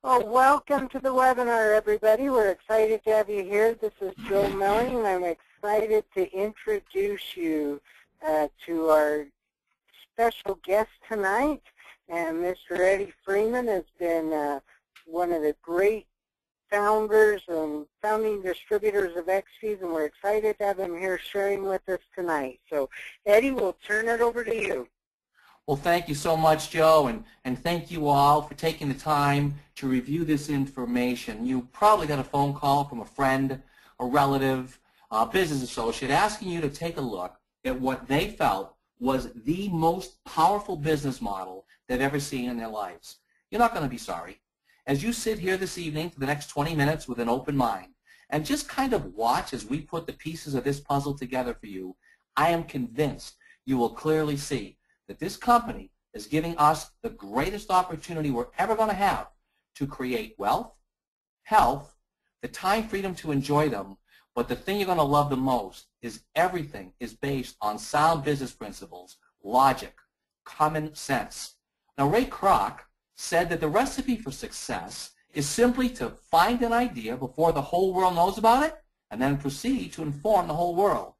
Well, welcome to the webinar, everybody. We're excited to have you here. This is Joe Melling, and I'm excited to introduce you to our special guest tonight. And Mr. Eddie Freeman has been one of the great founders and founding distributors of Exfuze, and we're excited to have him here sharing with us tonight. So, Eddie, we'll turn it over to you. Well, thank you so much, Joe, and thank you all for taking the time to review this information. You probably got a phone call from a friend, a relative, a business associate asking you to take a look at what they felt was the most powerful business model they've ever seen in their lives. You're not going to be sorry. As you sit here this evening for the next 20 minutes with an open mind and just kind of watch as we put the pieces of this puzzle together for you, I am convinced you will clearly see that this company is giving us the greatest opportunity we're ever going to have to create wealth, health, the time freedom to enjoy them, but the thing you're going to love the most is everything is based on sound business principles, logic, common sense. Now, Ray Kroc said that the recipe for success is simply to find an idea before the whole world knows about it and then proceed to inform the whole world.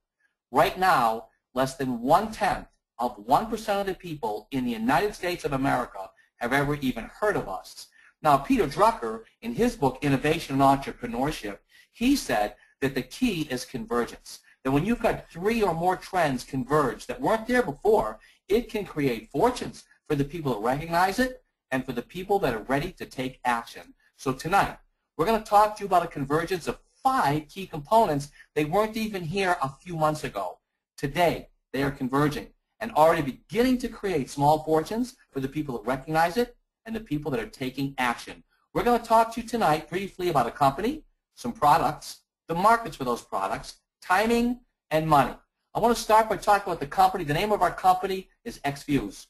Right now, less than 1/10 of 1% of the people in the United States of America have ever even heard of us. Now, Peter Drucker, in his book, Innovation and Entrepreneurship, he said that the key is convergence. That when you've got 3 or more trends converge that weren't there before, it can create fortunes for the people that recognize it and for the people that are ready to take action. So tonight, we're going to talk to you about a convergence of 5 key components. They weren't even here a few months ago. Today, they are converging and already beginning to create small fortunes for the people that recognize it and the people that are taking action. We're going to talk to you tonight briefly about a company, some products, the markets for those products, timing, and money. I want to start by talking about the company. The name of our company is Exfuze.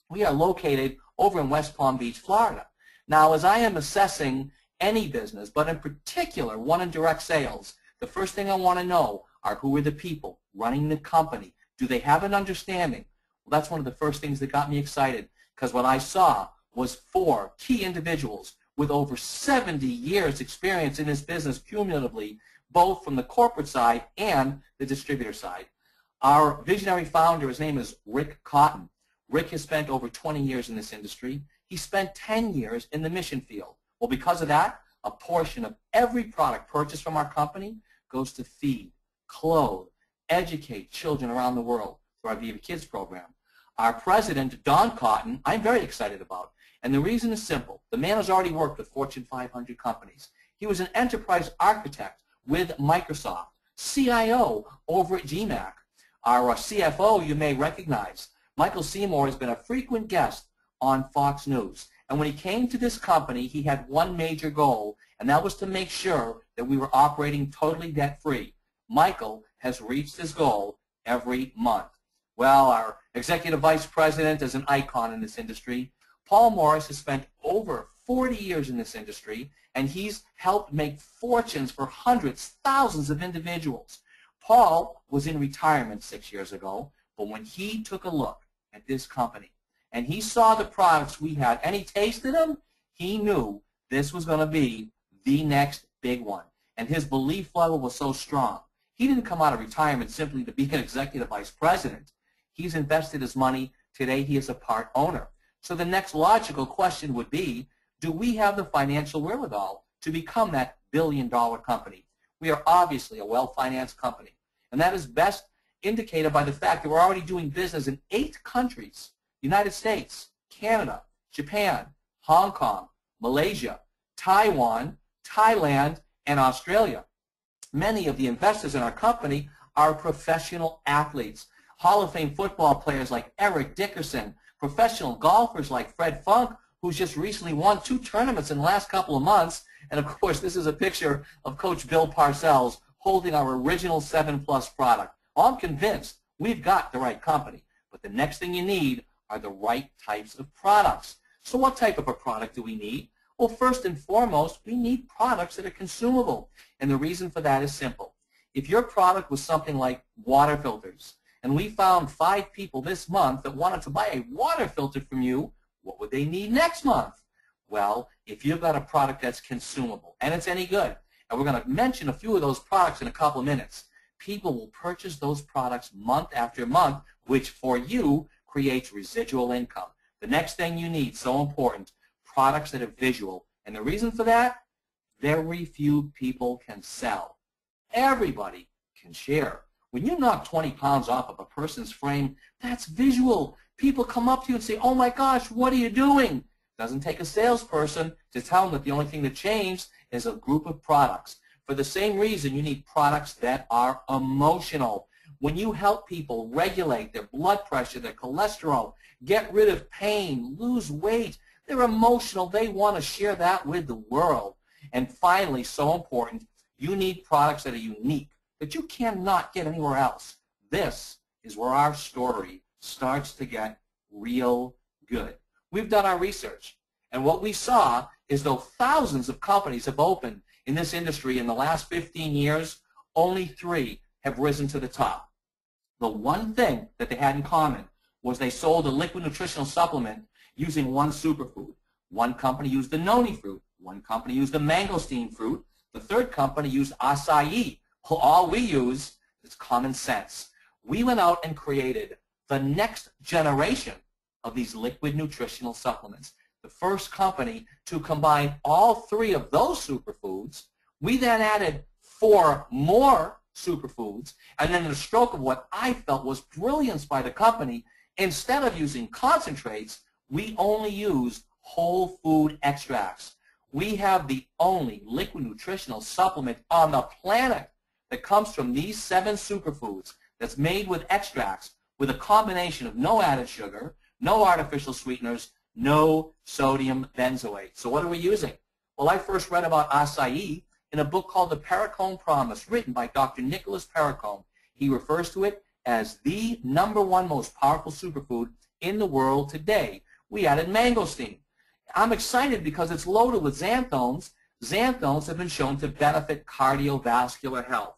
We are located over in West Palm Beach, Florida. Now, as I am assessing any business, but in particular one in direct sales, the first thing I want to know are who are the people running the company. Do they have an understanding? Well, that's one of the first things that got me excited, because what I saw was 4 key individuals with over 70 years experience in this business cumulatively, both from the corporate side and the distributor side. Our visionary founder, his name is Rick Cotton. Rick has spent over 20 years in this industry. He spent 10 years in the mission field. Well, because of that, a portion of every product purchased from our company goes to feed, clothe, educate children around the world through our Viva Kids program. Our president, Don Cotton, I'm very excited about. And the reason is simple. The man has already worked with Fortune 500 companies. He was an enterprise architect with Microsoft, CIO over at GMAC. Our CFO, you may recognize, Michael Seymour, has been a frequent guest on Fox News. And when he came to this company, he had one major goal, and that was to make sure that we were operating totally debt-free. Michael has reached his goal every month. Well, our executive vice president is an icon in this industry. Paul Morris has spent over 40 years in this industry, and he's helped make fortunes for hundreds, thousands of individuals. Paul was in retirement 6 years ago, but when he took a look at this company and he saw the products we had and he tasted them, he knew this was going to be the next big one. And his belief level was so strong. He didn't come out of retirement simply to be an executive vice president. He's invested his money. Today he is a part owner. So the next logical question would be, do we have the financial wherewithal to become that billion-dollar company? We are obviously a well-financed company. And that is best indicated by the fact that we're already doing business in 8 countries: United States, Canada, Japan, Hong Kong, Malaysia, Taiwan, Thailand, and Australia. Many of the investors in our company are professional athletes, Hall of Fame football players like Eric Dickerson, professional golfers like Fred Funk, who's just recently won 2 tournaments in the last couple of months. And of course, this is a picture of Coach Bill Parcells holding our original 7+ product. Well, I'm convinced we've got the right company, but the next thing you need are the right types of products. So what type of a product do we need? Well, first and foremost, we need products that are consumable. And the reason for that is simple. If your product was something like water filters, and we found 5 people this month that wanted to buy a water filter from you, what would they need next month? Well, if you've got a product that's consumable and it's any good, and we're going to mention a few of those products in a couple of minutes, people will purchase those products month after month, which for you creates residual income. The next thing you need, so important, products that are visual. And the reason for that, very few people can sell. Everybody can share. When you knock 20 pounds off of a person's frame, that's visual. People come up to you and say, oh my gosh, what are you doing? It doesn't take a salesperson to tell them that the only thing that changed is a group of products. For the same reason, you need products that are emotional. When you help people regulate their blood pressure, their cholesterol, get rid of pain, lose weight, they're emotional. They want to share that with the world. And finally, so important, you need products that are unique, that you cannot get anywhere else. This is where our story starts to get real good. We've done our research, and what we saw is though thousands of companies have opened in this industry in the last 15 years, only 3 have risen to the top. The one thing that they had in common was they sold a liquid nutritional supplement using one superfood. One company used the noni fruit. One company used the mangosteen fruit. The third company used acai. Well, all we use is common sense. We went out and created the next generation of these liquid nutritional supplements. The first company to combine all 3 of those superfoods. We then added 4 more superfoods, and then in a stroke of what I felt was brilliance by the company, instead of using concentrates, we only used whole food extracts. We have the only liquid nutritional supplement on the planet that comes from these 7 superfoods that's made with extracts with a combination of no added sugar, no artificial sweeteners, no sodium benzoate. So what are we using? Well, I first read about acai in a book called The Perricone Promise, written by Dr. Nicholas Perricone. He refers to it as the #1 most powerful superfood in the world today. We added mangosteen. I'm excited because it's loaded with xanthones. Xanthones have been shown to benefit cardiovascular health.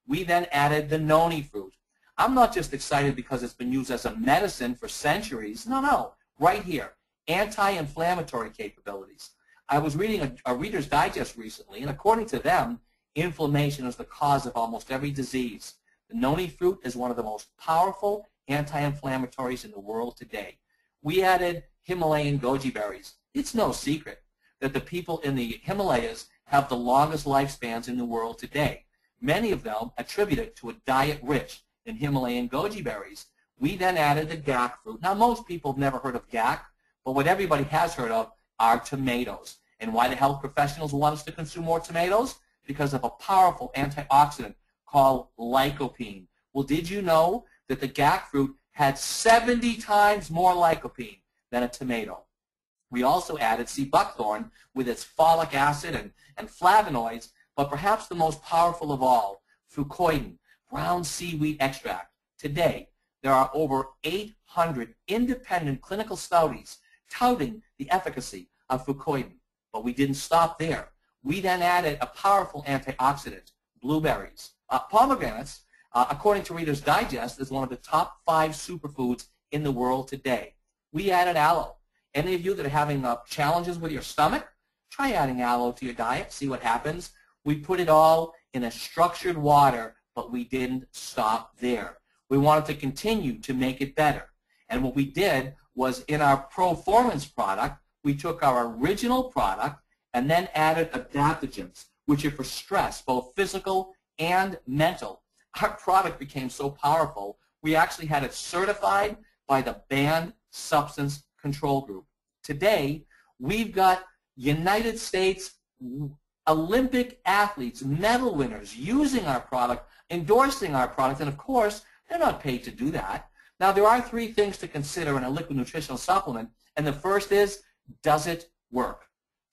We then added the noni fruit. I'm not just excited because it's been used as a medicine for centuries. No, right here, anti-inflammatory capabilities. I was reading a Reader's Digest recently, and according to them, inflammation is the cause of almost every disease. The noni fruit is one of the most powerful anti-inflammatories in the world today. We added Himalayan goji berries. It's no secret that the people in the Himalayas have the longest lifespans in the world today. Many of them attribute it to a diet rich in Himalayan goji berries. We then added the gak fruit. Now, most people have never heard of gak, but what everybody has heard of are tomatoes. And why the health professionals want us to consume more tomatoes? Because of a powerful antioxidant called lycopene. Well, did you know that the gak fruit had 70 times more lycopene than a tomato? We also added sea buckthorn with its folic acid and flavonoids, but perhaps the most powerful of all, fucoidan, brown seaweed extract. Today, there are over 800 independent clinical studies touting the efficacy of fucoidan. But we didn't stop there. We then added a powerful antioxidant, blueberries. Pomegranates, according to Reader's Digest, is one of the top 5 superfoods in the world today. We added aloe. Any of you that are having challenges with your stomach, try adding aloe to your diet, see what happens. We put it all in a structured water, but we didn't stop there. We wanted to continue to make it better. And what we did was in our Performance product, we took our original product and then added adaptogens, which are for stress, both physical and mental. Our product became so powerful, we actually had it certified by the Banned Substance Control Group. Today, we've got United States Olympic athletes, medal winners, using our product, endorsing our product, and of course, they're not paid to do that. Now, there are 3 things to consider in a liquid nutritional supplement, and the first is, does it work?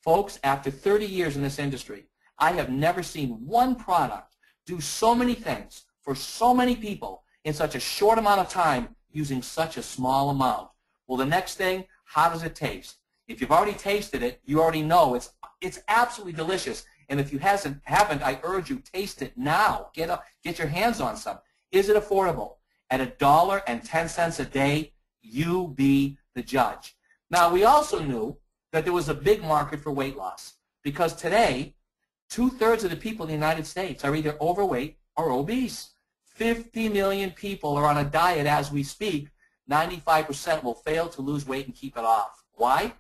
Folks, after 30 years in this industry, I have never seen one product do so many things for so many people in such a short amount of time using such a small amount. Well, the next thing, how does it taste? If you've already tasted it, you already know it's absolutely delicious. And if you haven't, I urge you, taste it now. Get your hands on some. Is it affordable? At $1.10 a day, you be the judge. Now, we also knew that there was a big market for weight loss. Because today, 2/3 of the people in the United States are either overweight or obese. 50 million people are on a diet as we speak. 95% will fail to lose weight and keep it off. Why?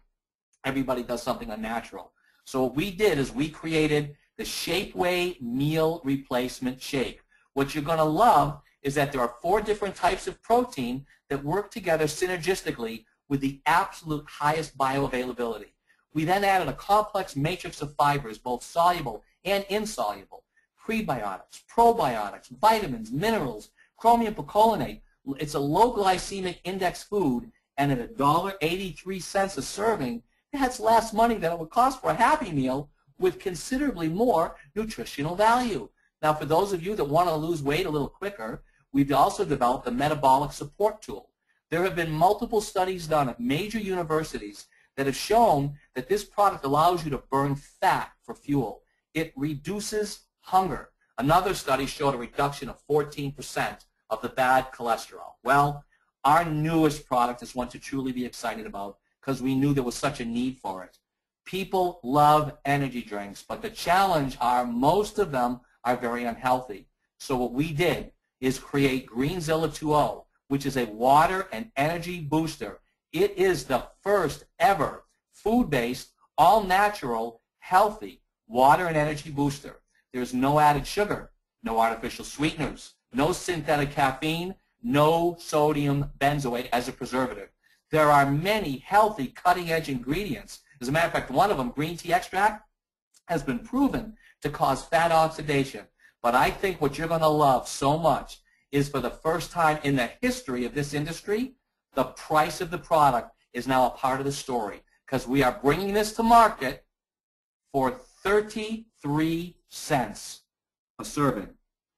Everybody does something unnatural. So what we did is we created the Shapeway Meal Replacement Shake. What you're going to love is that there are 4 different types of protein that work together synergistically with the absolute highest bioavailability. We then added a complex matrix of fibers, both soluble and insoluble, prebiotics, probiotics, vitamins, minerals, chromium picolinate. It's a low glycemic index food, and at $1.83 a serving, that's less money than it would cost for a Happy Meal with considerably more nutritional value. Now, for those of you that want to lose weight a little quicker, we've also developed a metabolic support tool. There have been multiple studies done at major universities that have shown that this product allows you to burn fat for fuel. It reduces hunger. Another study showed a reduction of 14% of the bad cholesterol. Well, our newest product is one to truly be excited about because we knew there was such a need for it. People love energy drinks, but the challenge are most of them are very unhealthy. So what we did is create Greenzilla 2.0, which is a water and energy booster. It is the first ever food-based, all-natural, healthy water and energy booster. There's no added sugar, no artificial sweeteners, no synthetic caffeine, no sodium benzoate as a preservative. There are many healthy, cutting-edge ingredients. As a matter of fact, one of them, green tea extract, has been proven to cause fat oxidation. But I think what you're going to love so much is for the first time in the history of this industry, the price of the product is now a part of the story because we are bringing this to market for 33 cents a serving.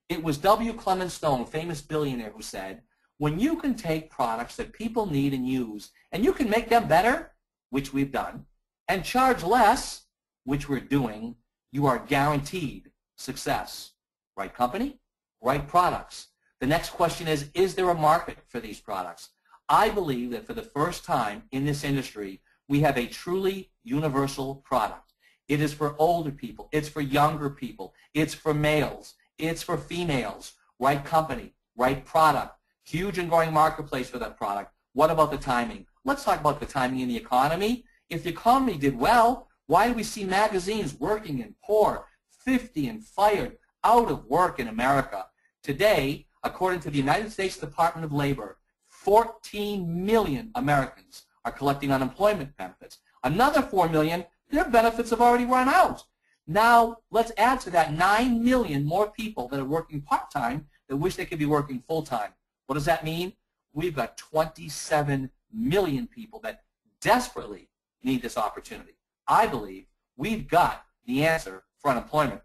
It was W. Clement Stone, famous billionaire, who said, when you can take products that people need and use, and you can make them better, which we've done, and charge less, which we're doing, you are guaranteed success. Right company, right products. The next question is there a market for these products? I believe that for the first time in this industry, we have a truly universal product. It is for older people. It's for younger people. It's for males. It's for females. Right company, right product. Huge and growing marketplace for that product. What about the timing? Let's talk about the timing in the economy. If the economy did well, why do we see magazines working and poor, 50 and fired, out of work in America? Today, according to the United States Department of Labor, 14 million Americans are collecting unemployment benefits. Another 4 million, their benefits have already run out. Now, let's add to that 9 million more people that are working part-time that wish they could be working full-time. What does that mean? We've got 27 million people that desperately need this opportunity. I believe we've got the answer for unemployment.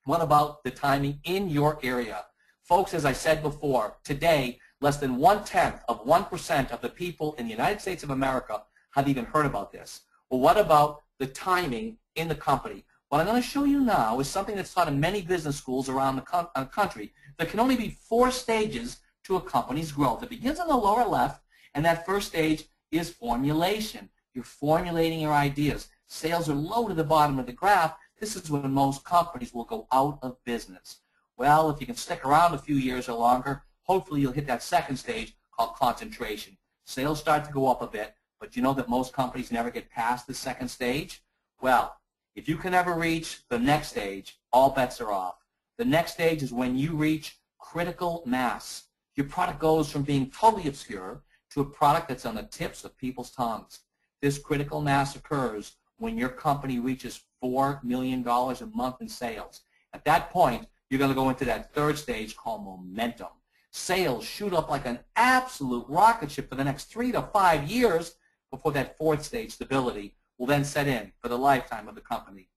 What about the timing in your area? Folks, as I said before, today, less than 0.1% of the people in the United States of America have even heard about this. Well, what about the timing in the company? What I'm going to show you now is something that's taught in many business schools around the country. There can only be 4 stages to a company's growth. It begins on the lower left, and that first stage is formulation. You're formulating your ideas. Sales are low to the bottom of the graph. This is when most companies will go out of business. Well, if you can stick around a few years or longer, hopefully you'll hit that second stage called concentration. Sales start to go up a bit, but you know that most companies never get past the second stage? Well, if you can ever reach the next stage, all bets are off. The next stage is when you reach critical mass. Your product goes from being totally obscure to a product that's on the tips of people's tongues. This critical mass occurs when your company reaches $4 million a month in sales. At that point, you're going to go into that third stage called momentum. Sales shoot up like an absolute rocket ship for the next 3 to 5 years before that fourth stage, stability, will then set in for the lifetime of the company.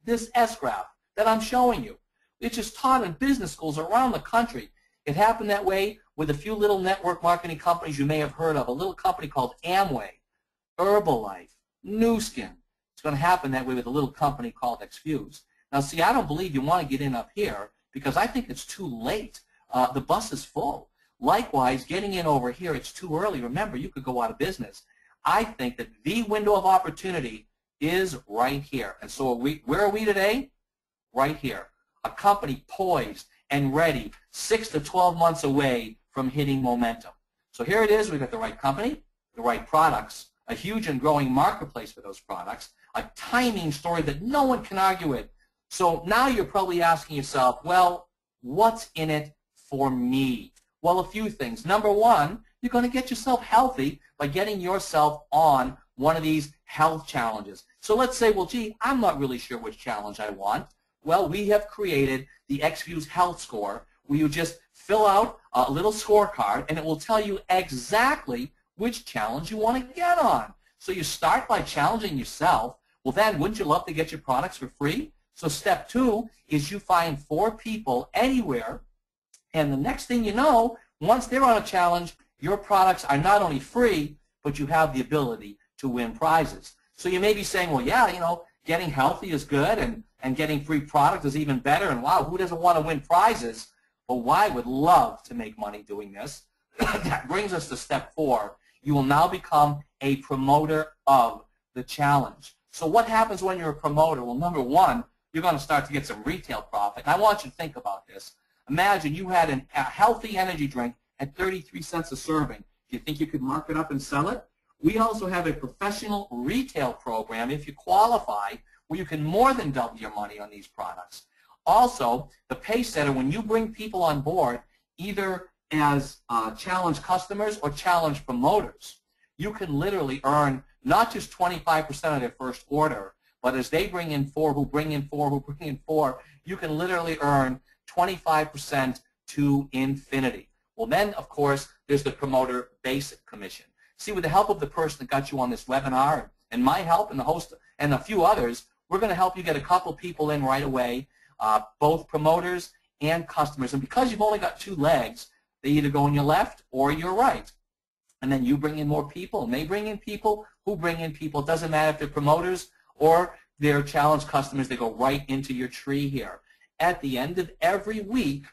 This S-graph that I'm showing you, it's just taught in business schools around the country. It happened that way with a few little network marketing companies you may have heard of, a little company called Amway, Herbalife, Nu Skin. It's going to happen that way with a little company called Exfuze. Now, see, I don't believe you want to get in up here because I think it's too late. The bus is full. Likewise, getting in over here, it's too early. Remember, you could go out of business. I think that the window of opportunity is right here. And so where are we today? Right here. A company poised and ready 6 to 12 months away from hitting momentum. So here it is. We've got the right company, the right products, a huge and growing marketplace for those products, a timing story that no one can argue with. So now you're probably asking yourself, well, what's in it for me? Well, a few things. Number one, you're going to get yourself healthy by getting yourself on one of these health challenges. So let's say, well, gee, I'm not really sure which challenge I want. Well, we have created the Exfuze Health Score, where you just fill out a little scorecard, and it will tell you exactly which challenge you want to get on. So you start by challenging yourself. Well, then, wouldn't you love to get your products for free? So step 2 is you find 4 people anywhere, and the next thing you know, once they're on a challenge, your products are not only free, but you have the ability to win prizes. So you may be saying, well, yeah, you know, getting healthy is good, and getting free product is even better, and wow, who doesn't want to win prizes? Well, I would love to make money doing this. That brings us to step 4. You will now become a promoter of the challenge. So what happens when you're a promoter? Well, number one, you're going to start to get some retail profit. And I want you to think about this. Imagine you had a healthy energy drink at 33 cents a serving. Do you think you could mark it up and sell it? We also have a professional retail program, if you qualify, where you can more than double your money on these products. Also, the pay setter, when you bring people on board, either as challenge customers or challenge promoters, you can literally earn not just 25% of their first order, but as they bring in 4, who bring in 4, who bring in 4, you can literally earn 25% to infinity. Well, then, of course, there's the promoter basic commission. See, with the help of the person that got you on this webinar, and my help and the host and a few others, we're going to help you get a couple people in right away, both promoters and customers. And because you've only got 2 legs, they either go on your left or your right. And then you bring in more people, and they bring in people who bring in people. It doesn't matter if they're promoters or they're challenge customers. They go right into your tree here. At the end of every week,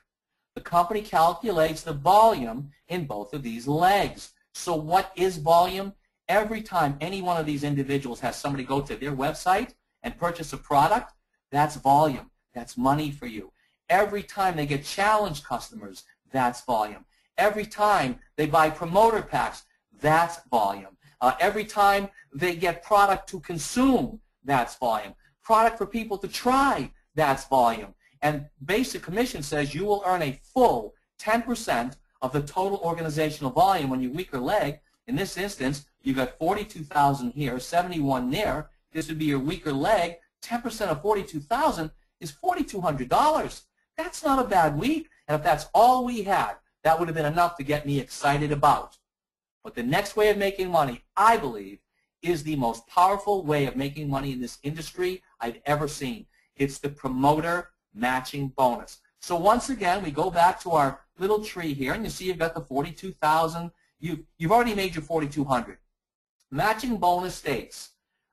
the company calculates the volume in both of these legs. So what is volume? Every time any one of these individuals has somebody go to their website and purchase a product, that's volume. That's money for you. Every time they get challenge customers, that's volume. Every time they buy promoter packs, that's volume. Every time they get product to consume, that's volume. Product for people to try, that's volume. And basic commission says you will earn a full 10% of the total organizational volume on your weaker leg. In this instance, you got 42,000 here, 71 there. This would be your weaker leg. 10% of 42,000 is $4,200. That's not a bad week. And if that's all we had, that would have been enough to get me excited about. But the next way of making money, I believe, is the most powerful way of making money in this industry I've ever seen. It's the promoter matching bonus. So once again, we go back to our little tree here, and you see you've got the 42,000. You've already made your 4,200. Matching bonus states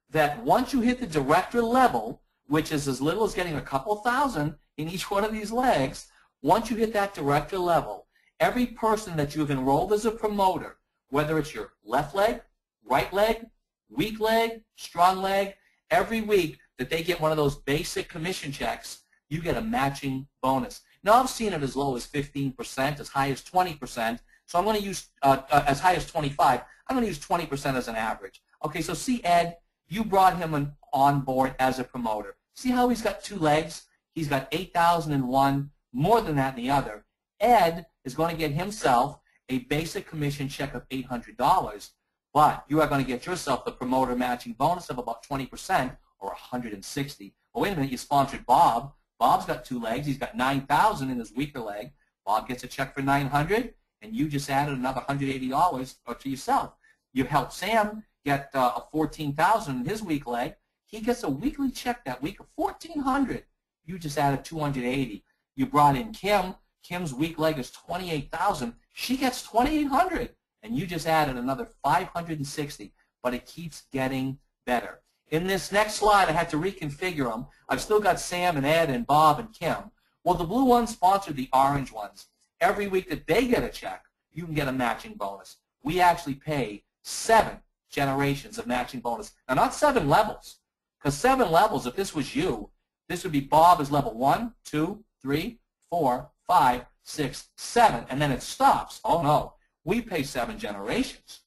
that once you hit the director level, which is as little as getting a couple thousand in each one of these legs, once you hit that director level, every person that you've enrolled as a promoter, whether it's your left leg, right leg, weak leg, strong leg, every week that they get one of those basic commission checks, you get a matching bonus. Now, I've seen it as low as 15%, as high as 20%, so I'm going to use as high as 25. I'm going to use 20% as an average. Okay, so see Ed, you brought him on board as a promoter. See how he's got 2 legs? He's got 8,000 in one, more than that in the other. Ed is going to get himself a basic commission check of $800, but you are going to get yourself the promoter matching bonus of about 20%, or $160. Well, wait a minute, you sponsored Bob. Bob's got 2 legs. He's got 9,000 in his weaker leg. Bob gets a check for $900, and you just added another $180 to yourself. You helped Sam get a $14,000 in his weak leg. He gets a weekly check that week of $1,400. You just added $280. You brought in Kim. Kim's weak leg is $28,000. She gets $2,800, and you just added another $560. But it keeps getting better. In this next slide, I had to reconfigure them. I've still got Sam and Ed and Bob and Kim. Well, the blue ones sponsored the orange ones. Every week that they get a check, you can get a matching bonus. We actually pay 7 generations of matching bonus. Now, not 7 levels, because 7 levels, if this was you, this would be Bob is level 1, 2, 3, 4, 5, 6, 7, and then it stops. Oh, no. We pay 7 generations.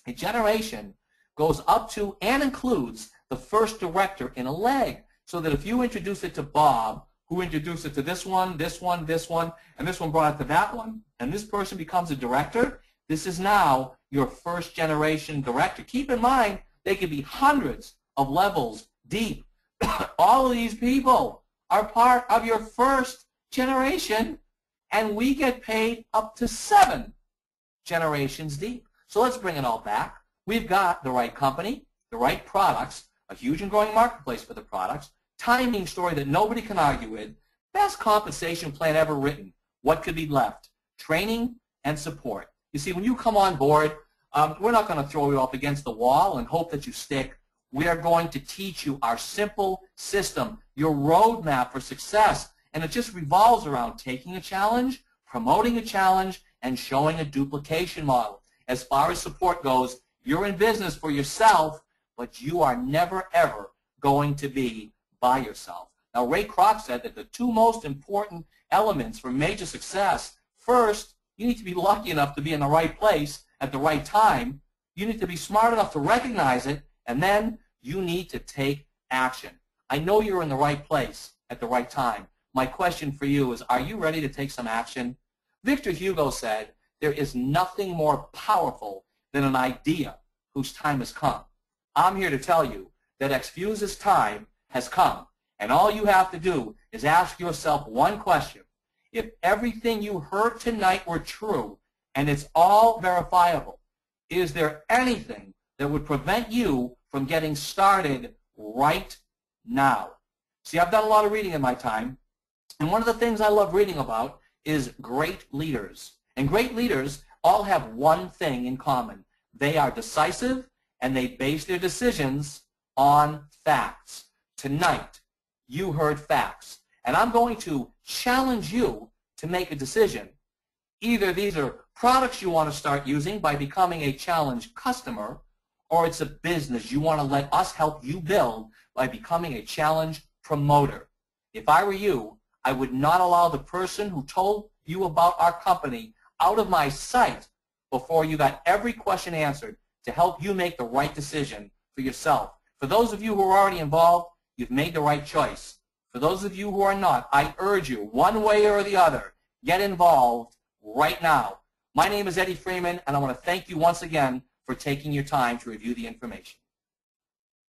A generation goes up to and includes the first director in a leg, so that if you introduce it to Bob, who introduced it to this one, this one, this one, and this one brought it to that one, and this person becomes a director, this is now your first generation director. Keep in mind, they could be hundreds of levels deep. All of these people are part of your first generation, and we get paid up to 7 generations deep. So let's bring it all back. We've got the right company, the right products, a huge and growing marketplace for the products, timing story that nobody can argue with, best compensation plan ever written. What could be left? Training and support. You see, when you come on board, we're not going to throw you up against the wall and hope that you stick. We are going to teach you our simple system, your roadmap for success, and it just revolves around taking a challenge, promoting a challenge, and showing a duplication model. As far as support goes, you're in business for yourself, but you are never, ever going to be by yourself. Now, Ray Kroc said that the 2 most important elements for major success, first, you need to be lucky enough to be in the right place at the right time. You need to be smart enough to recognize it, and then you need to take action. I know you're in the right place at the right time. My question for you is, are you ready to take some action? Victor Hugo said, there is nothing more powerful than an idea whose time has come. I'm here to tell you that Exfuze's time has come, and all you have to do is ask yourself one question. If everything you heard tonight were true, and it's all verifiable, is there anything that would prevent you from getting started right now? See, I've done a lot of reading in my time, and one of the things I love reading about is great leaders. And great leaders all have one thing in common. They are decisive, and they base their decisions on facts. Tonight, you heard facts, and I'm going to challenge you to make a decision. Either these are products you want to start using by becoming a challenge customer, or it's a business you want to let us help you build by becoming a challenge promoter. If I were you, I would not allow the person who told you about our company out of my sight before you got every question answered to help you make the right decision for yourself. For those of you who are already involved, you've made the right choice. For those of you who are not, I urge you, one way or the other, get involved right now. My name is Eddie Freeman, and I want to thank you once again for taking your time to review the information.